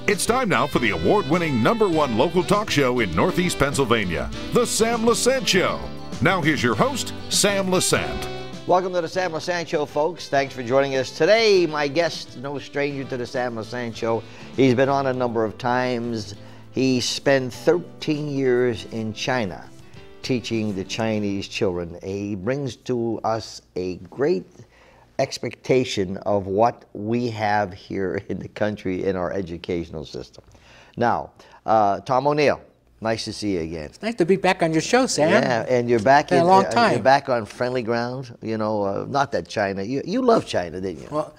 It's time now for the award-winning #1 local talk show in Northeast Pennsylvania, The Sam Lesante Show. Now here's your host, Sam Lesante. Welcome to the Sam Lesante Show, folks. Thanks for joining us today. My guest, no stranger to the Sam Lesante Show. He's been on a number of times. He spent 13 years in China teaching the Chinese children. He brings to us a great expectation of what we have here in the country in our educational system. Now, Tom O'Neill, nice to see you again. It's nice to be back on your show, Sam. Yeah, and you're back in a long time. You're back on friendly ground. You know, not that China. You love China, didn't you? Well,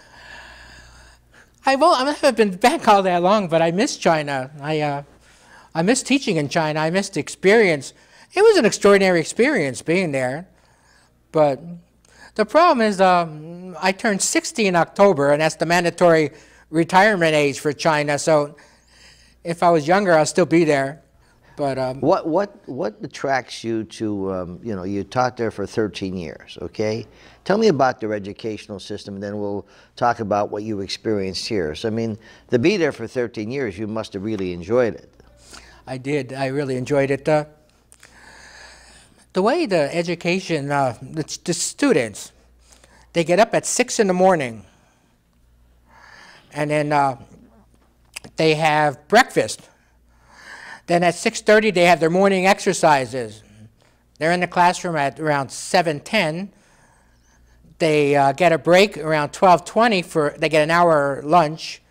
I haven't been back all that long, but I miss China. I miss teaching in China. I missed the experience. It was an extraordinary experience being there, but the problem is I turned 60 in October, and that's the mandatory retirement age for China. So if I was younger, I'd still be there. But what attracts you to you taught there for 13 years, okay? Tell me about their educational system, and then we'll talk about what you experienced here. So I mean, to be there for 13 years, you must have really enjoyed it. I did. I really enjoyed it. The way the education, the students, they get up at 6 in the morning, and then they have breakfast. Then at 6:30, they have their morning exercises. They're in the classroom at around 7:10. They get a break around 12:20 they get an hour lunch.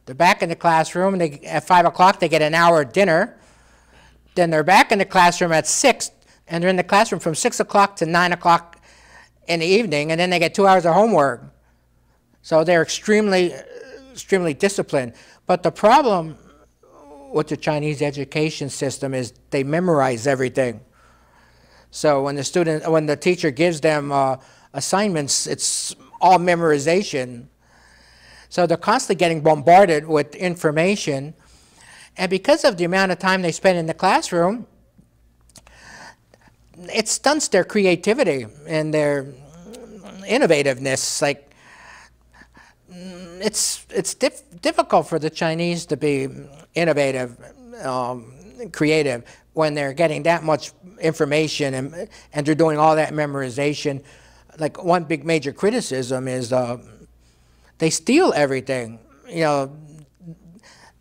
They're back in the classroom, and at 5 o'clock, they get an hour dinner. Then they're back in the classroom at 6, and they're in the classroom from 6 o'clock to 9 o'clock in the evening, and then they get 2 hours of homework. So they're extremely disciplined. But the problem with the Chinese education system is they memorize everything. So when the teacher gives them assignments, it's all memorization. So they're constantly getting bombarded with information. And because of the amount of time they spend in the classroom, it stunts their creativity and their innovativeness. Like, it's difficult for the Chinese to be innovative, creative, when they're getting that much information and they're doing all that memorization. Like, one big major criticism is they steal everything. You know,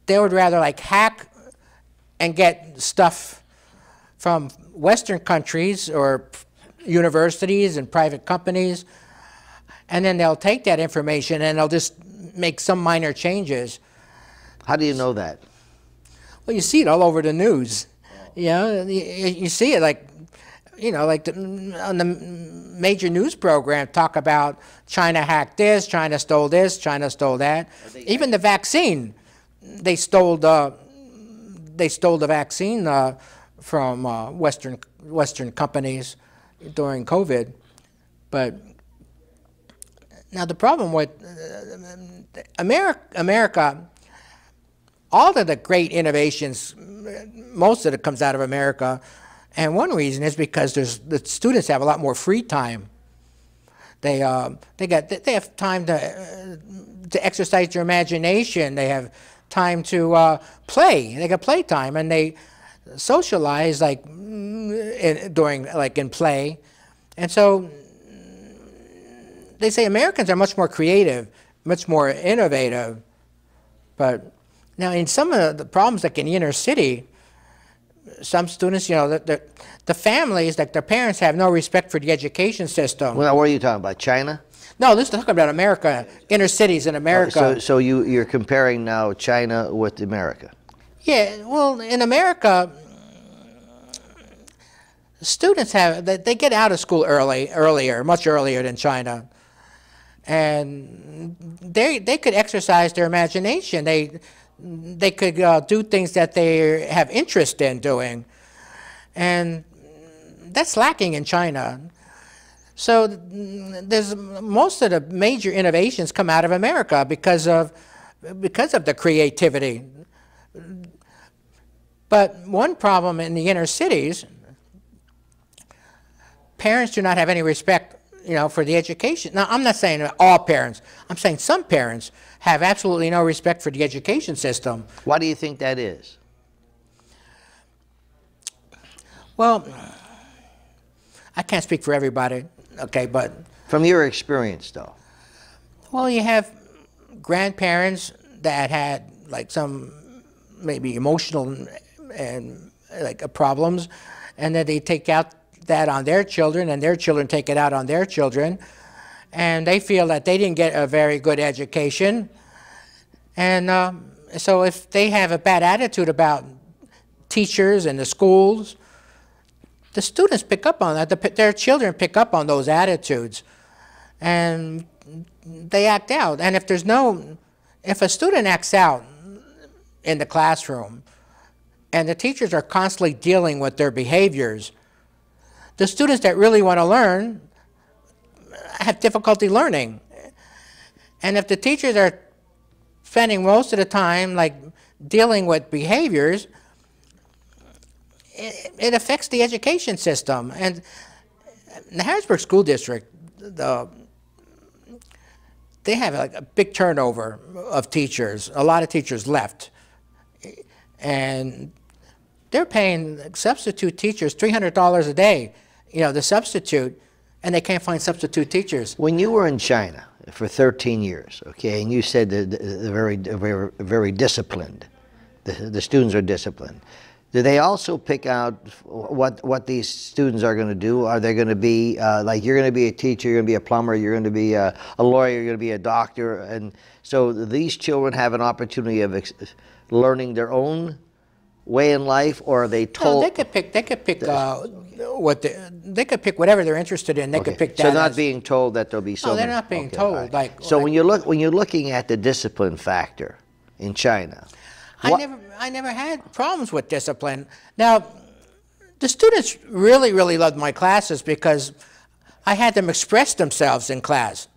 they would rather like hack and get stuff from Western countries or universities and private companies, and then they'll take that information and they'll just make some minor changes. How do you know that? Well, you see it all over the news. You know, you see it like, you know, like on the major news program talk about China hacked this, China stole this, China stole that. Even the vaccine, they stole the vaccine from Western companies during COVID. But now the problem with America, all of the great innovations, most of it comes out of America, and one reason is because the students have a lot more free time. They have time to exercise their imagination. They have time to play. They got playtime, and they socialize in play. And so they say Americans are much more creative, much more innovative. But now in some of the problems, like in the inner city, some students, you know, the families, like their parents, have no respect for the education system. Well, what are you talking about, China? No, this is talking about America, inner cities in America. So you're comparing now China with America? Yeah, well, in America, students they get out of school much earlier than China, and they could exercise their imagination. They could do things that they have interest in doing, and that's lacking in China. So most of the major innovations come out of America because of the creativity. But one problem in the inner cities, parents do not have any respect you know, for the education. Now, I'm not saying all parents. I'm saying some parents have absolutely no respect for the education system. Why do you think that is? Well, I can't speak for everybody, okay, but... From your experience, though. Well, you have grandparents that had, like, some maybe emotional and like problems, and then they take out that on their children, and their children take it out on their children, and they feel that they didn't get a very good education, and so if they have a bad attitude about teachers and the schools, the students pick up on that. Their children pick up on those attitudes, and they act out. And if a student acts out in the classroom, and the teachers are constantly dealing with their behaviors, the students that really want to learn have difficulty learning. And if the teachers are spending most of the time like dealing with behaviors, it affects the education system. And in the Harrisburg School District, they have like a big turnover of teachers. A lot of teachers left. And they're paying substitute teachers $300 a day, you know, the substitute, and they can't find substitute teachers. When you were in China for 13 years, okay, and you said that they're very disciplined, the students are disciplined, do they also pick out what these students are going to do? Are they going to be, like you're going to be a teacher, you're going to be a plumber, you're going to be a lawyer, you're going to be a doctor, and so these children have an opportunity of learning their own way in life, or are they told? No, they could pick they could pick whatever they're interested in. They could pick that. So not being told that there'll be so. No, they're many. not being Okay, told. right. Like so, like, when you're looking at the discipline factor in China, I never had problems with discipline. Now, the students really loved my classes because I had them express themselves in class.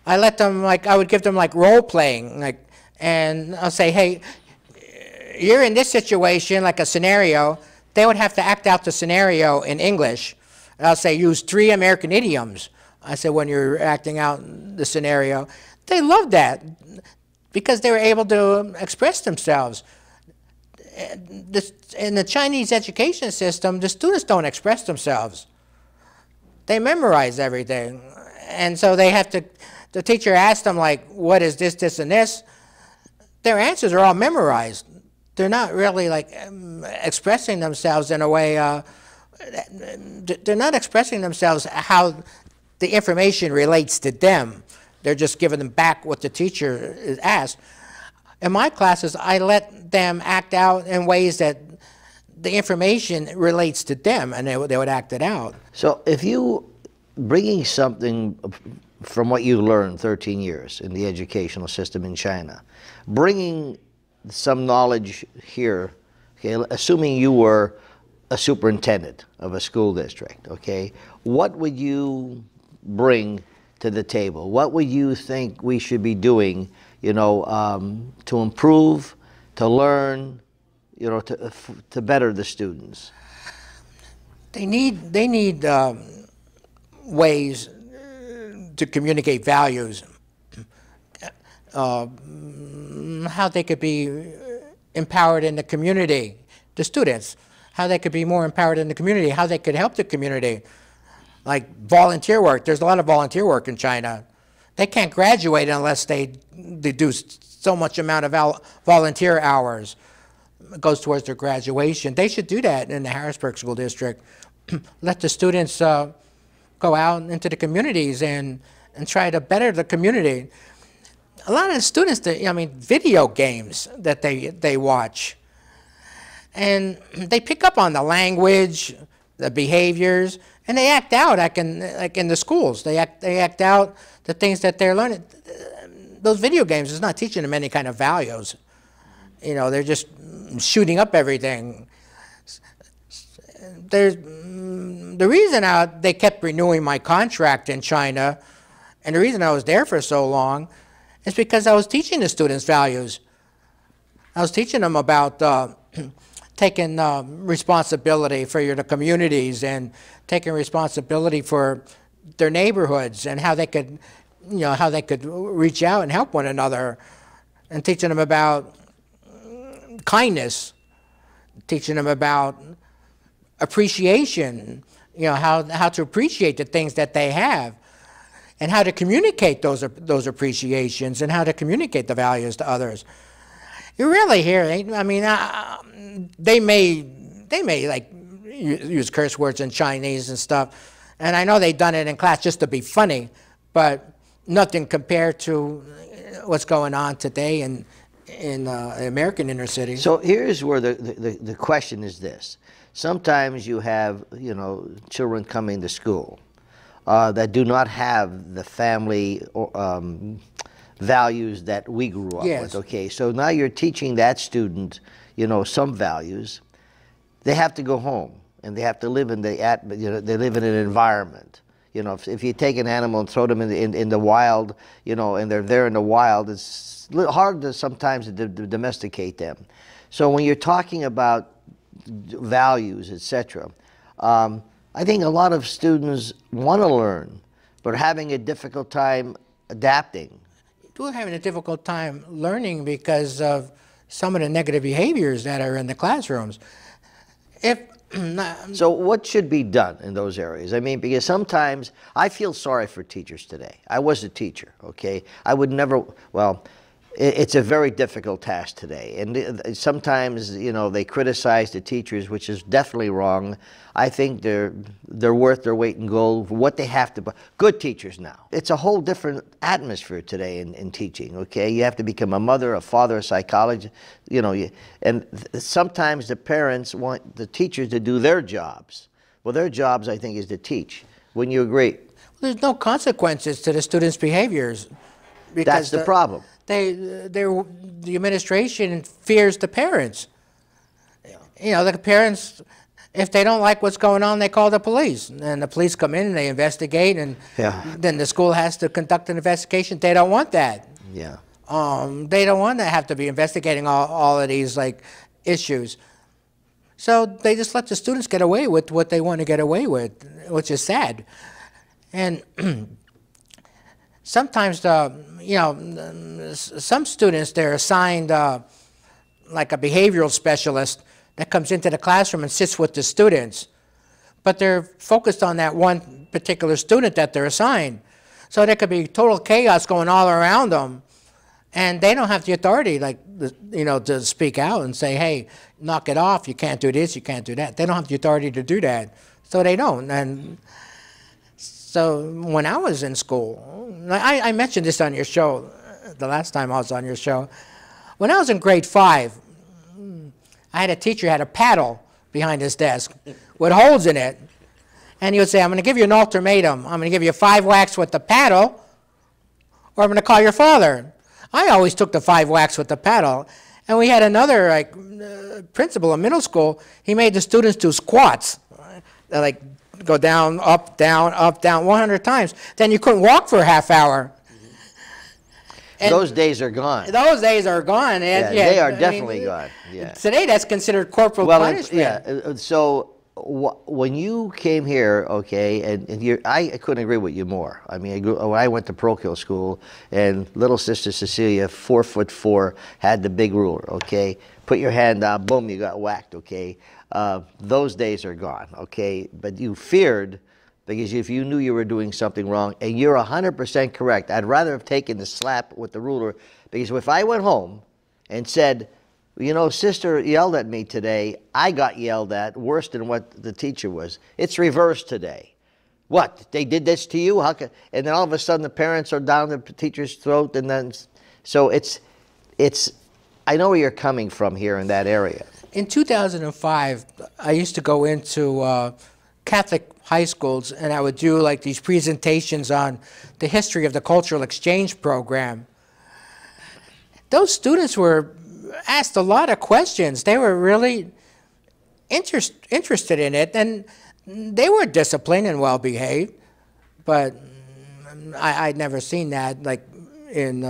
I let them I would give them role playing, and I'll say, hey, you're in this situation, like a scenario. They would have to act out the scenario in English. And I'll say, use 3 American idioms. I said, when you're acting out the scenario. They loved that because they were able to express themselves. In the Chinese education system, the students don't express themselves. They memorize everything. And so they have to, the teacher asks them, what is this, this, and this? Their answers are all memorized. They're not really expressing themselves in a way, they're not expressing themselves how the information relates to them. They're just giving them back what the teacher asked. In my classes, I let them act out in ways that the information relates to them, and they would act it out. So if you, bringing something from what you learned 13 years in the educational system in China, bringing some knowledge here, okay, assuming you were a superintendent of a school district, okay, what would you bring to the table? What would you think we should be doing, you know, to improve, to learn, you know, to better the students? They need ways to communicate values. How they could be empowered in the community, the students, how they could be more empowered in the community, how they could help the community. Like volunteer work, there's a lot of volunteer work in China. They can't graduate unless they do so much amount of volunteer hours. It goes towards their graduation. They should do that in the Harrisburg School District. Let the students go out into the communities and try to better the community. A lot of the students, video games that they watch, and they pick up on the language, the behaviors, and they act out like in the schools. They act out the things that they're learning. Those video games is not teaching them any kind of values. You know, they're just shooting up everything. The reason they kept renewing my contract in China, and the reason I was there for so long, is because I was teaching the students values. I was teaching them about taking responsibility for the communities and taking responsibility for their neighborhoods and how they could, how they could reach out and help one another, and teaching them about kindness, teaching them about appreciation, how to appreciate the things that they have, and how to communicate those appreciations, and how to communicate the values to others. You really hear, I mean, they may like use curse words in Chinese and stuff, and I know they've done it in class just to be funny, but nothing compared to what's going on today in American inner cities. So here's where the question is this. Sometimes you have, children coming to school that do not have the family values that we grew up Yes. with. Okay, so now you're teaching that student, some values. They have to go home and they have to live in they live in an environment. If you take an animal and throw them in the wild, and they're there in the wild, it's hard to sometimes to domesticate them. So when you're talking about values, etc., I think a lot of students want to learn, but are having a difficult time adapting. We're having a difficult time learning because of some of the negative behaviors that are in the classrooms. So what should be done in those areas? I mean, because sometimes I feel sorry for teachers today. I was a teacher, okay? I would never, well, it's a very difficult task today. And sometimes, they criticize the teachers, which is definitely wrong. I think they're worth their weight in gold for what they have to, good teachers now. It's a whole different atmosphere today in teaching, okay? You have to become a mother, a father, a psychologist, and sometimes the parents want the teachers to do their jobs. Well, their jobs, I think, is to teach. Wouldn't you agree? There's no consequences to the students' behaviors. That's the problem. The administration fears the parents. The parents, if they don't like what's going on, they call the police. And the police come in and they investigate, and then the school has to conduct an investigation. They don't want that. Yeah. They don't want to have to be investigating all of these issues. So they just let the students get away with what they want to get away with, which is sad. And sometimes some students, they're assigned like a behavioral specialist that comes into the classroom and sits with the students, but they're focused on that one particular student that they're assigned. So there could be total chaos going all around them, and they don't have the authority, to speak out and say, hey, knock it off, you can't do this, you can't do that. They don't have the authority to do that, so they don't. And so when I was in school, I mentioned this on your show, the last time I was on your show. When I was in grade 5, I had a teacher who had a paddle behind his desk with holes in it. And he would say, I'm going to give you an ultimatum. I'm going to give you 5 whacks with the paddle, or I'm going to call your father. I always took the 5 whacks with the paddle. And we had another principal in middle school. He made the students do squats. They're go down, up, down, 100 times. Then you couldn't walk for a half hour. And those days are gone. Those days are gone. Yeah, they are definitely gone. Yeah. Today, that's considered corporal punishment. So when you came here, okay, and I couldn't agree with you more. I mean, when I went to parochial school, and little sister Cecilia, 4'4", had the big ruler, okay? Put your hand down, boom, you got whacked, okay? Those days are gone, okay? But you feared, because if you knew you were doing something wrong, and you're 100% correct, I'd rather have taken the slap with the ruler, because if I went home and said, sister yelled at me today, I got yelled at worse than what the teacher was. It's reversed today. What, they did this to you? How can, and then all of a sudden the parents are down the teacher's throat, and then, so it's, I know where you're coming from here in that area. In 2005, I used to go into Catholic high schools, and I would do these presentations on the history of the cultural exchange program. Those students were asked a lot of questions. They were really interested in it, and they were disciplined and well behaved, but I'd never seen that in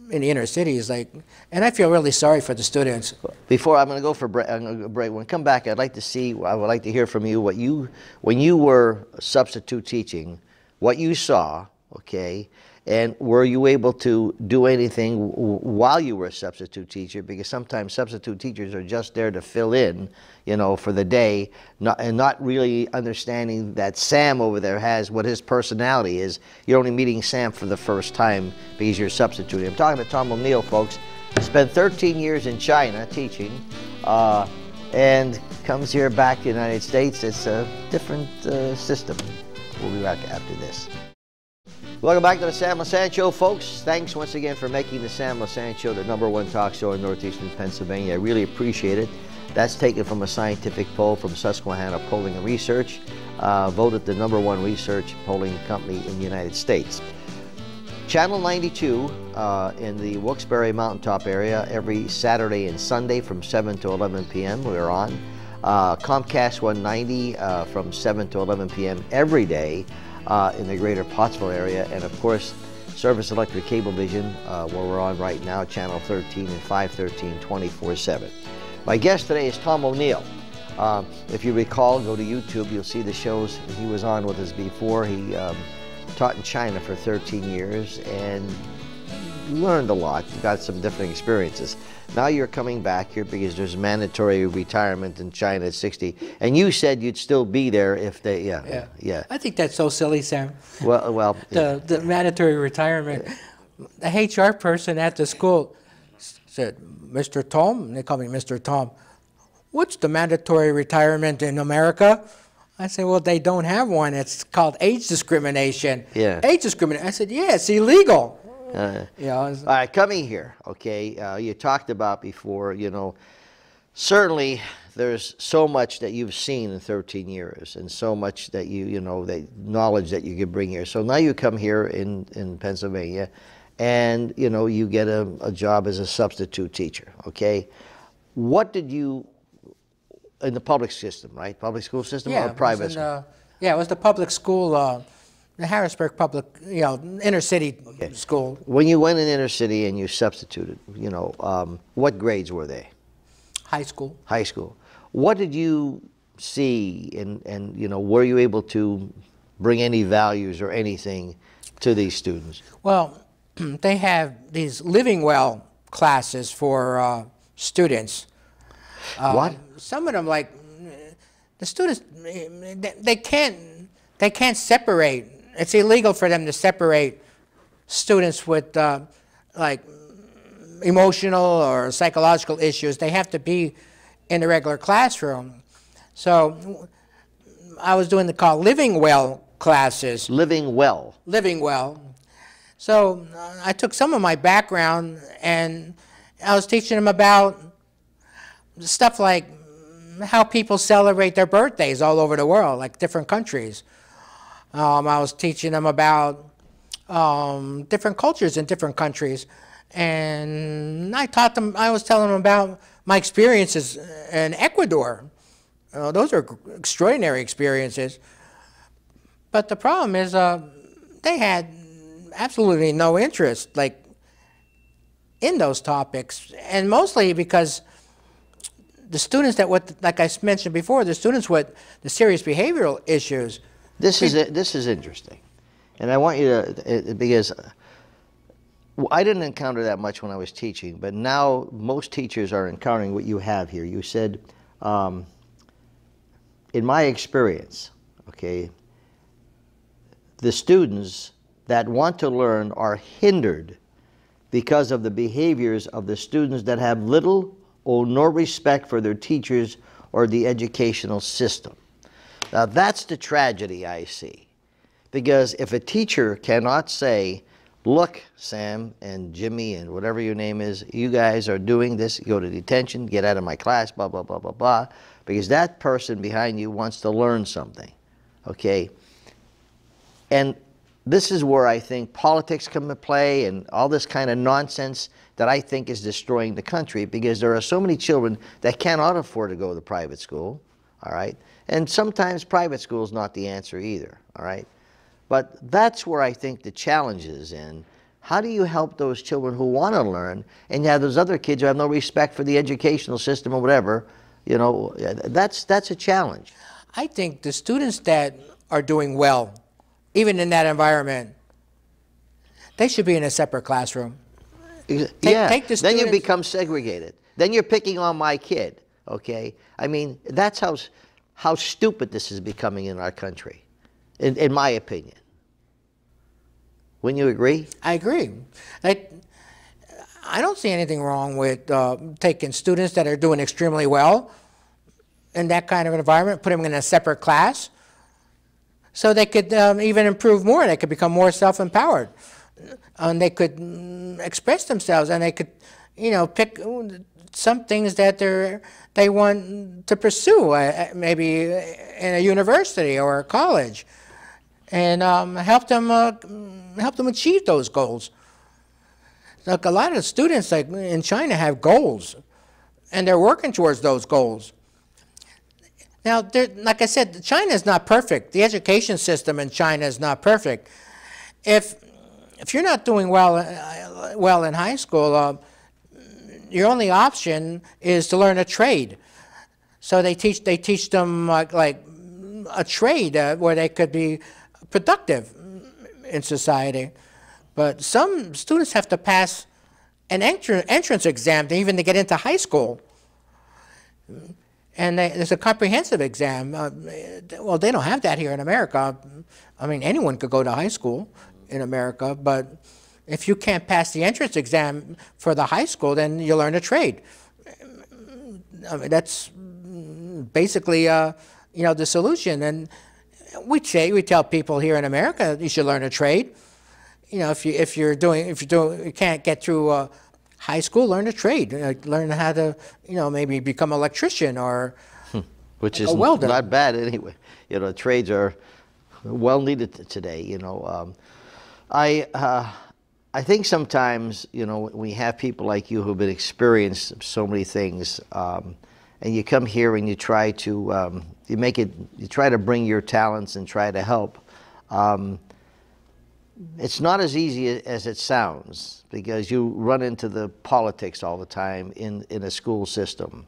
in the inner cities, like, and I feel really sorry for the students. Before I'm going to go for break, when we come back, I'd like to see, I would like to hear from you what you, when you were substitute teaching, what you saw, okay, and were you able to do anything while you were a substitute teacher? Because sometimes substitute teachers are just there to fill in, you know, for the day, and not really understanding that Sam over there has what his personality is. You're only meeting Sam for the first time because you're substituting. I'm talking to Tom O'Neill, folks. Spent 13 years in China teaching, and comes here back to the United States. It's a different system. We'll be back after this. Welcome back to the Sam Lesante Show, folks. Thanks once again for making the Sam Lesante Show the #1 talk show in northeastern Pennsylvania. I really appreciate it. That's taken from a scientific poll from Susquehanna Polling and Research, voted the #1 research polling company in the United States. Channel 92 in the Wilkes-Barre Mountaintop area every Saturday and Sunday from 7 to 11 p.m. We're on. Comcast 190 from 7 to 11 p.m. every day in the greater Pottsville area, and of course Service Electric Cablevision, where we're on right now, channel 13 and 513 24/7. My guest today is Tom O'Neill. If you recall, go to YouTube, you'll see the shows he was on with us before. He taught in China for 13 years and learned a lot, got some different experiences. Now you're coming back here because there's mandatory retirement in China at 60, and you said you'd still be there if they, yeah. I think that's so silly, Sam. Well, the mandatory retirement. The HR person at the school said, "Mr. Tom," and they call me Mr. Tom, "what's the mandatory retirement in America?" I said, "Well, they don't have one. It's called age discrimination." Yeah. Age discrimination. I said, "Yeah, it's illegal." You know, all right, coming here, okay, you talked about before, you know, certainly there's so much that you've seen in 13 years and so much that you know, the knowledge that you could bring here. So now you come here in Pennsylvania and, you know, you get a job as a substitute teacher, okay? What did you, in the public system, right? Public school system or private school? Yeah, it was the public school, the Harrisburg public, you know, inner city school. When you went in inner city and you substituted, you know, what grades were they? High school. High school. What did you see, and you know, were you able to bring any values or anything to these students? Well, they have these living well classes for students. What? Some of them, like the students, they can't separate. It's illegal for them to separate students with like emotional or psychological issues. They have to be in the regular classroom. So I was doing the called living well classes. Living well. Living well. So I took some of my background and I was teaching them about stuff like how people celebrate their birthdays all over the world, like different countries. I was teaching them about different cultures in different countries, and I was telling them about my experiences in Ecuador. Those are extraordinary experiences. But the problem is they had absolutely no interest, like, in those topics, and mostly because the students like I mentioned before, the students with the serious behavioral issues. This is interesting, and I want you to, because I didn't encounter that much when I was teaching, but now most teachers are encountering what you have here. You said, in my experience, okay, the students that want to learn are hindered because of the behaviors of the students that have little or no respect for their teachers or the educational system. Now that's the tragedy I see, because if a teacher cannot say, look, Sam and Jimmy and whatever your name is, you guys are doing this, go to detention, get out of my class, blah, blah, blah, blah, blah, because that person behind you wants to learn something, okay? And this is where I think politics come into play and all this kind of nonsense that I think is destroying the country, because there are so many children that cannot afford to go to private school, all right? And sometimes private school is not the answer either, all right? But that's where I think the challenge is in, how do you help those children who want to learn, and you have those other kids who have no respect for the educational system or whatever? You know, that's a challenge. I think the students that are doing well, even in that environment, they should be in a separate classroom. Take the then you become segregated. Then you're picking on my kid, okay? I mean, that's how stupid this is becoming in our country, in my opinion. Wouldn't you agree? I agree. I don't see anything wrong with taking students that are doing extremely well in that kind of environment, put them in a separate class, so they could even improve more. They could become more self-empowered, and they could express themselves, and they could, you know, pick some things that they want to pursue, maybe in a university or a college, and help them achieve those goals. Like a lot of students, like in China, have goals, and they're working towards those goals. Now, like I said, China is not perfect. The education system in China is not perfect. If you're not doing well in high school, your only option is to learn a trade. So they teach them like a trade where they could be productive in society. But some students have to pass an entrance exam to even to get into high school. And there's a comprehensive exam. Well, they don't have that here in America. I mean, anyone could go to high school in America, but if you can't pass the entrance exam for the high school, then you learn a trade. I mean, that's basically, you know, the solution. And we tell people here in America, you should learn a trade. You know, if you can't get through high school, learn a trade. Learn how to, you know, maybe become an electrician or which is a welder. Not bad anyway. You know, trades are well needed today. You know, I think sometimes, you know, we have people like you who've been experienced so many things, and you come here and you try to you try to bring your talents and try to help. It's not as easy as it sounds, because you run into the politics all the time in a school system.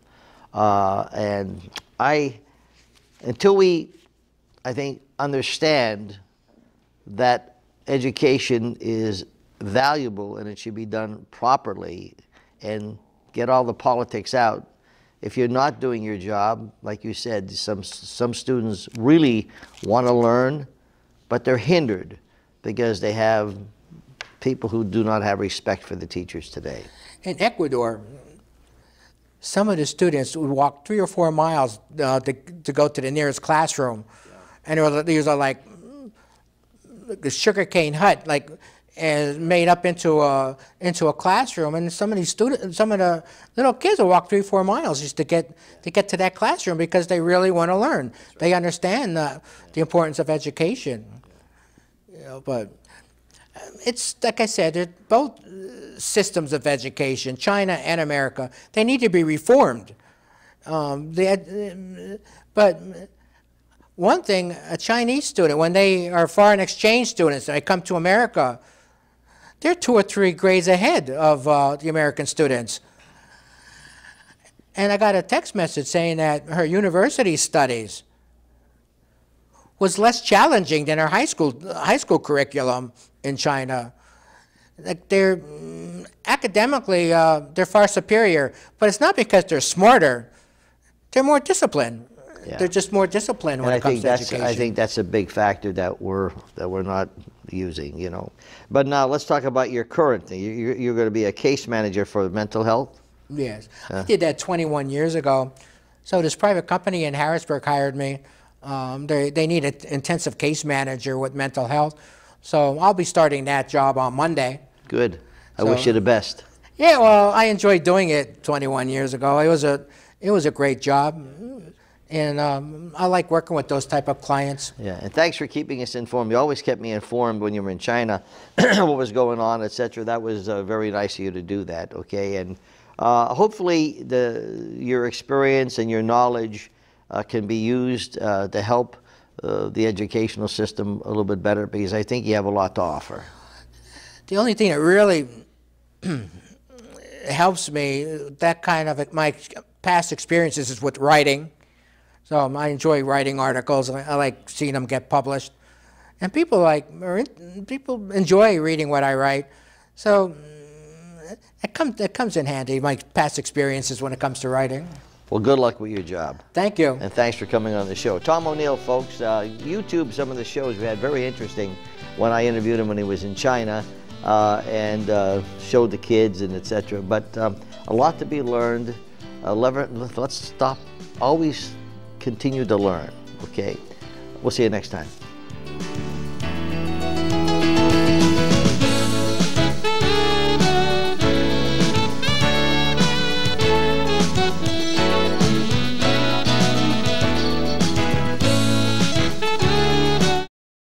And until we, I think, understand that education is valuable and it should be done properly and get all the politics out, if you're not doing your job, like you said, some students really want to learn, but they're hindered because they have people who do not have respect for the teachers today. In Ecuador, some of the students would walk 3 or 4 miles to go to the nearest classroom, and these are like the sugarcane hut, like made up into a classroom, and some of the little kids will walk 3 or 4 miles just to get to that classroom because they really want to learn. They understand the importance of education. You know, but it's like I said, they're both systems of education, China and America. They need to be reformed. But one thing, a Chinese student, when they are foreign exchange students and they come to America, they're 2 or 3 grades ahead of the American students. And I got a text message saying that her university studies was less challenging than her high school curriculum in China. Like they're academically they're far superior, but it's not because they're smarter. They're more disciplined. Yeah. They're just more disciplined when it comes to education. I think that's a big factor that we're not using, you know. But now let's talk about your current thing. You're going to be a case manager for mental health? Yes. I did that 21 years ago. So this private company in Harrisburg hired me. They need an intensive case manager with mental health. So I'll be starting that job on Monday. Good. I wish you the best. Yeah, well, I enjoyed doing it 21 years ago. It was a great job. And I like working with those type of clients. Yeah, and thanks for keeping us informed. You always kept me informed when you were in China, what was going on, etc. That was very nice of you to do that, okay? And hopefully your experience and your knowledge can be used to help the educational system a little bit better, because I think you have a lot to offer. The only thing that really helps me, that kind of my past experiences, is with writing. So I enjoy writing articles. I like seeing them get published, and people enjoy reading what I write. So it comes in handy, my past experiences when it comes to writing. Well, good luck with your job. Thank you. And thanks for coming on the show. Tom O'Neill, folks, YouTube some of the shows we had, very interesting when I interviewed him when he was in China and showed the kids and etc. But a lot to be learned. Let's stop, always continue to learn, okay? We'll see you next time.